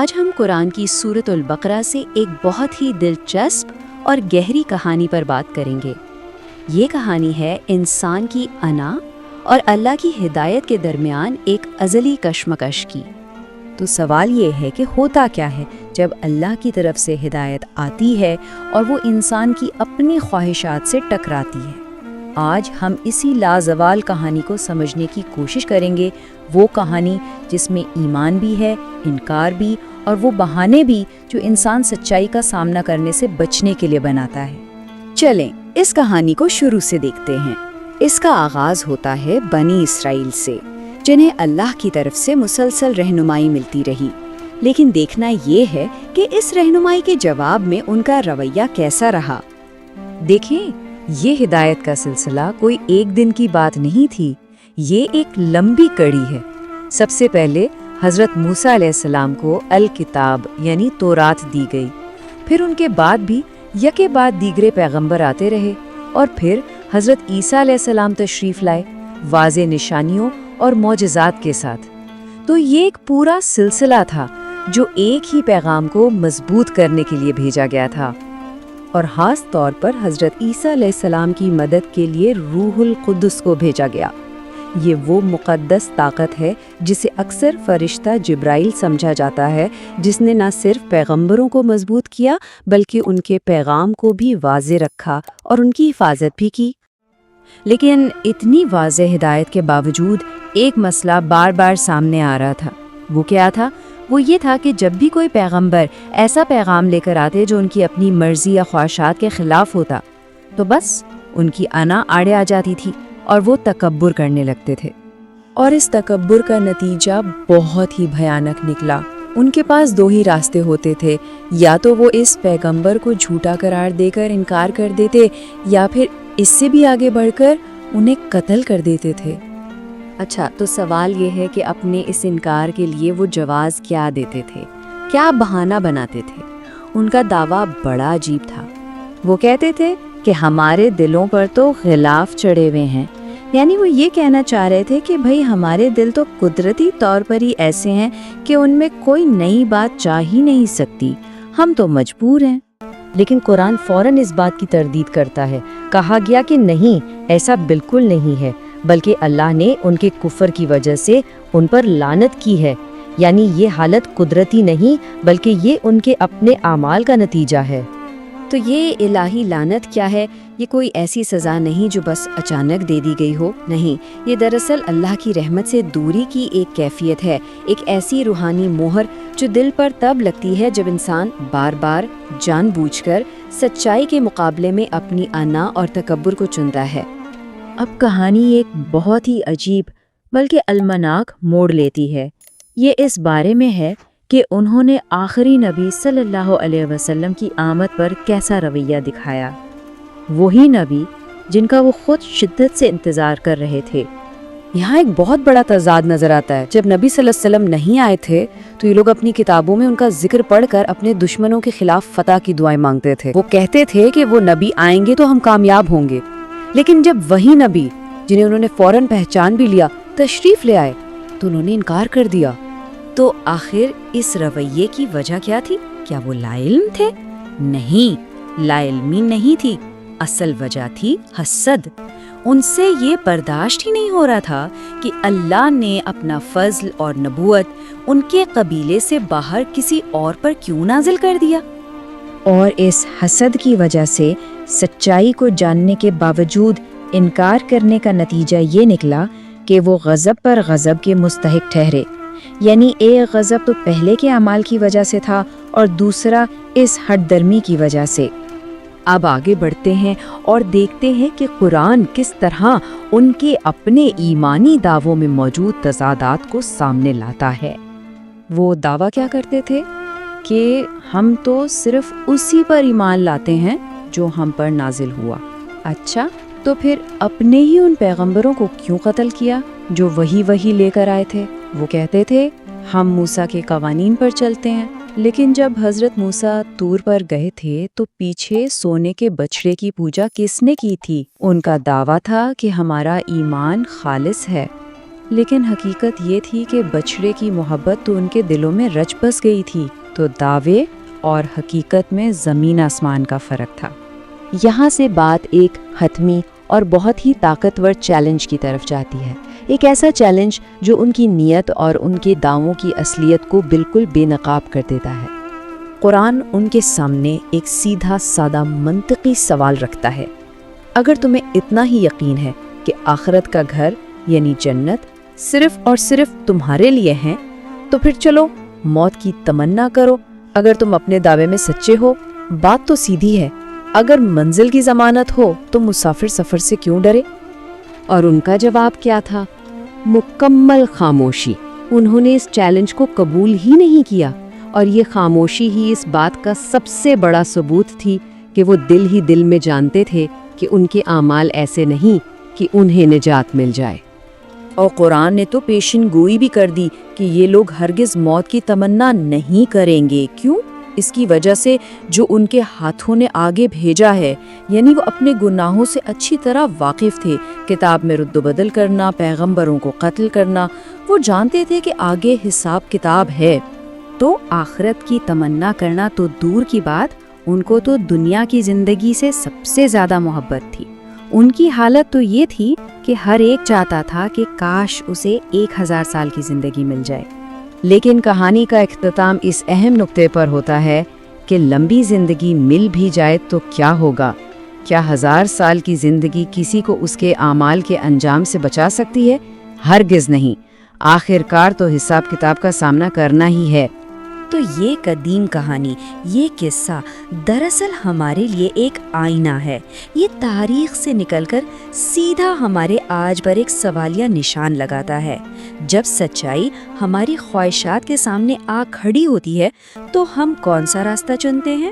آج ہم قرآن کی سورۃ البقرہ سے ایک بہت ہی دلچسپ اور گہری کہانی پر بات کریں گے۔ یہ کہانی ہے انسان کی انا اور اللہ کی ہدایت کے درمیان ایک ازلی کشمکش کی۔ تو سوال یہ ہے کہ ہوتا کیا ہے جب اللہ کی طرف سے ہدایت آتی ہے اور وہ انسان کی اپنی خواہشات سے ٹکراتی ہے۔ آج ہم اسی لازوال کہانی کو سمجھنے کی کوشش کریں گے، وہ کہانی جس میں ایمان بھی ہے، انکار بھی، اور وہ بہانے بھی جو انسان سچائی کا سامنا کرنے سے بچنے کے لیے بناتا ہے۔ چلیں اس کہانی کو شروع سے دیکھتے ہیں۔ اس کا آغاز ہوتا ہے بنی اسرائیل سے، جنہیں اللہ کی طرف سے مسلسل رہنمائی ملتی رہی، لیکن دیکھنا یہ ہے کہ اس رہنمائی کے جواب میں ان کا رویہ کیسا رہا۔ دیکھیں، یہ ہدایت کا سلسلہ کوئی ایک دن کی بات نہیں تھی، یہ ایک لمبی کڑی ہے۔ سب سے پہلے حضرت موسیٰ علیہ السلام کو الکتاب یعنی تورات دی گئی، پھر ان کے بعد بھی یکے بعد دیگرے پیغمبر آتے رہے، اور پھر حضرت عیسیٰ علیہ السلام تشریف لائے واضح نشانیوں اور معجزات کے ساتھ۔ تو یہ ایک پورا سلسلہ تھا جو ایک ہی پیغام کو مضبوط کرنے کے لیے بھیجا گیا تھا، اور خاص طور پر حضرت عیسیٰ علیہ السلام کی مدد کے لیے روح القدس کو بھیجا گیا۔ یہ وہ مقدس طاقت ہے جسے اکثر فرشتہ جبرائیل سمجھا جاتا ہے، جس نے نہ صرف پیغمبروں کو مضبوط کیا بلکہ ان کے پیغام کو بھی واضح رکھا اور ان کی حفاظت بھی کی۔ لیکن اتنی واضح ہدایت کے باوجود ایک مسئلہ بار بار سامنے آ رہا تھا۔ وہ کیا تھا؟ وہ یہ تھا کہ جب بھی کوئی پیغمبر ایسا پیغام لے کر آتے جو ان کی اپنی مرضی یا خواہشات کے خلاف ہوتا، تو بس ان کی انا آڑے آ جاتی تھی اور وہ تکبر کرنے لگتے تھے۔ اور اس تکبر کا نتیجہ بہت ہی بھیانک نکلا۔ ان کے پاس دو ہی راستے ہوتے تھے، یا تو وہ اس پیغمبر کو جھوٹا قرار دے کر انکار کر دیتے، یا پھر اس سے بھی آگے بڑھ کر انہیں قتل کر دیتے تھے۔ اچھا، تو سوال یہ ہے کہ اپنے اس انکار کے لیے وہ جواز کیا دیتے تھے، کیا بہانہ بناتے تھے؟ ان کا دعویٰ بڑا عجیب تھا۔ وہ کہتے تھے کہ ہمارے دلوں پر تو غلاف چڑھے ہوئے ہیں، یعنی وہ یہ کہنا چاہ رہے تھے کہ بھئی ہمارے دل تو قدرتی طور پر ہی ایسے ہیں کہ ان میں کوئی نئی بات چاہ ہی نہیں سکتی، ہم تو مجبور ہیں۔ لیکن قرآن فوراً اس بات کی تردید کرتا ہے۔ کہا گیا کہ نہیں، ایسا بالکل نہیں ہے، بلکہ اللہ نے ان کے کفر کی وجہ سے ان پر لعنت کی ہے، یعنی یہ حالت قدرتی نہیں بلکہ یہ ان کے اپنے اعمال کا نتیجہ ہے۔ تو یہ الہی لعنت کیا ہے؟ یہ کوئی ایسی سزا نہیں جو بس اچانک دے دی گئی ہو، نہیں، یہ دراصل اللہ کی رحمت سے دوری کی ایک کیفیت ہے، ایک ایسی روحانی مہر جو دل پر تب لگتی ہے جب انسان بار بار جان بوجھ کر سچائی کے مقابلے میں اپنی انا اور تکبر کو چنتا ہے۔ اب کہانی ایک بہت ہی عجیب بلکہ المناک موڑ لیتی ہے۔ یہ اس بارے میں ہے کہ انہوں نے آخری نبی صلی اللہ علیہ وسلم کی آمد پر کیسا رویہ دکھایا، وہی نبی جن کا وہ خود شدت سے انتظار کر رہے تھے۔ یہاں ایک بہت بڑا تضاد نظر آتا ہے۔ جب نبی صلی اللہ علیہ وسلم نہیں آئے تھے تو یہ لوگ اپنی کتابوں میں ان کا ذکر پڑھ کر اپنے دشمنوں کے خلاف فتح کی دعائیں مانگتے تھے۔ وہ کہتے تھے کہ وہ نبی آئیں گے تو ہم کامیاب ہوں گے، لیکن جب وہی نبی جنہیں انہوں نے فوراً پہچان بھی لیا تشریف لے آئے تو انہوں نے انکار کر دیا۔ تو آخر اس رویے کی وجہ کیا تھی؟ کیا وہ لا علم تھے؟ نہیں، لا علمی نہیں تھی، اصل وجہ تھی حسد۔ ان سے یہ برداشت ہی نہیں ہو رہا تھا کہ اللہ نے اپنا فضل اور نبوت ان کے قبیلے سے باہر کسی اور پر کیوں نازل کر دیا۔ اور اس حسد کی وجہ سے سچائی کو جاننے کے باوجود انکار کرنے کا نتیجہ یہ نکلا کہ وہ غضب پر غضب کے مستحق ٹھہرے، یعنی ایک غضب تو پہلے کے اعمال کی وجہ سے تھا اور دوسرا اس ہٹ درمی کی وجہ سے۔ اب آگے بڑھتے ہیں اور دیکھتے ہیں کہ قرآن کس طرح ان کے اپنے ایمانی دعووں میں موجود تضادات کو سامنے لاتا ہے۔ وہ دعویٰ کیا کرتے تھے کہ ہم تو صرف اسی پر ایمان لاتے ہیں جو ہم پر نازل ہوا۔ اچھا، تو پھر اپنے ہی ان پیغمبروں کو کیوں قتل کیا جو وہی لے کر آئے تھے؟ وہ کہتے تھے ہم موسیٰ کے قوانین پر چلتے ہیں، لیکن جب حضرت موسیٰ طور پر گئے تھے تو پیچھے سونے کے بچڑے کی پوجا کس نے کی تھی؟ ان کا دعویٰ تھا کہ ہمارا ایمان خالص ہے، لیکن حقیقت یہ تھی کہ بچڑے کی محبت تو ان کے دلوں میں رچ بس گئی تھی، تو دعوے اور حقیقت میں زمین آسمان کا فرق تھا۔ یہاں سے بات ایک حتمی اور بہت ہی طاقتور چیلنج کی طرف جاتی ہے، ایک ایسا چیلنج جو ان کی نیت اور ان کے دعووں کی اصلیت کو بالکل بے نقاب کر دیتا ہے۔ قرآن ان کے سامنے ایک سیدھا سادہ منطقی سوال رکھتا ہے، اگر تمہیں اتنا ہی یقین ہے کہ آخرت کا گھر یعنی جنت صرف اور صرف تمہارے لیے ہیں، تو پھر چلو موت کی تمنا کرو۔ اگر تم اپنے دعوے میں سچے ہو، بات تو سیدھی ہے، اگر منزل کی ضمانت ہو تو مسافر سفر سے کیوں ڈرے؟ اور ان کا جواب کیا تھا؟ مکمل خاموشی۔ انہوں نے اس چیلنج کو قبول ہی نہیں کیا، اور یہ خاموشی ہی اس بات کا سب سے بڑا ثبوت تھی کہ وہ دل ہی دل میں جانتے تھے کہ ان کے اعمال ایسے نہیں کہ انہیں نجات مل جائے۔ اور قرآن نے تو پیشن گوئی بھی کر دی کہ یہ لوگ ہرگز موت کی تمنا نہیں کریں گے۔ کیوں؟ اس کی وجہ سے جو ان کے ہاتھوں نے آگے بھیجا ہے، یعنی وہ اپنے گناہوں سے اچھی طرح واقف تھے۔ کتاب میں رد و بدل کرنا، پیغمبروں کو قتل کرنا، وہ جانتے تھے کہ آگے حساب کتاب ہے۔ تو آخرت کی تمنا کرنا تو دور کی بات، ان کو تو دنیا کی زندگی سے سب سے زیادہ محبت تھی۔ ان کی حالت تو یہ تھی کہ ہر ایک چاہتا تھا کہ کاش اسے 1000 سال کی زندگی مل جائے۔ لیکن کہانی کا اختتام اس اہم نقطے پر ہوتا ہے کہ لمبی زندگی مل بھی جائے تو کیا ہوگا؟ کیا 1000 سال کی زندگی کسی کو اس کے اعمال کے انجام سے بچا سکتی ہے؟ ہرگز نہیں۔ آخر کار تو حساب کتاب کا سامنا کرنا ہی ہے۔ تو یہ قدیم کہانی، یہ قصہ دراصل ہمارے لیے ایک آئینہ ہے۔ یہ تاریخ سے نکل کر سیدھا ہمارے آج پر ایک سوالیہ نشان لگاتا ہے۔ جب سچائی ہماری خواہشات کے سامنے آ کھڑی ہوتی ہے تو ہم کون سا راستہ چنتے ہیں؟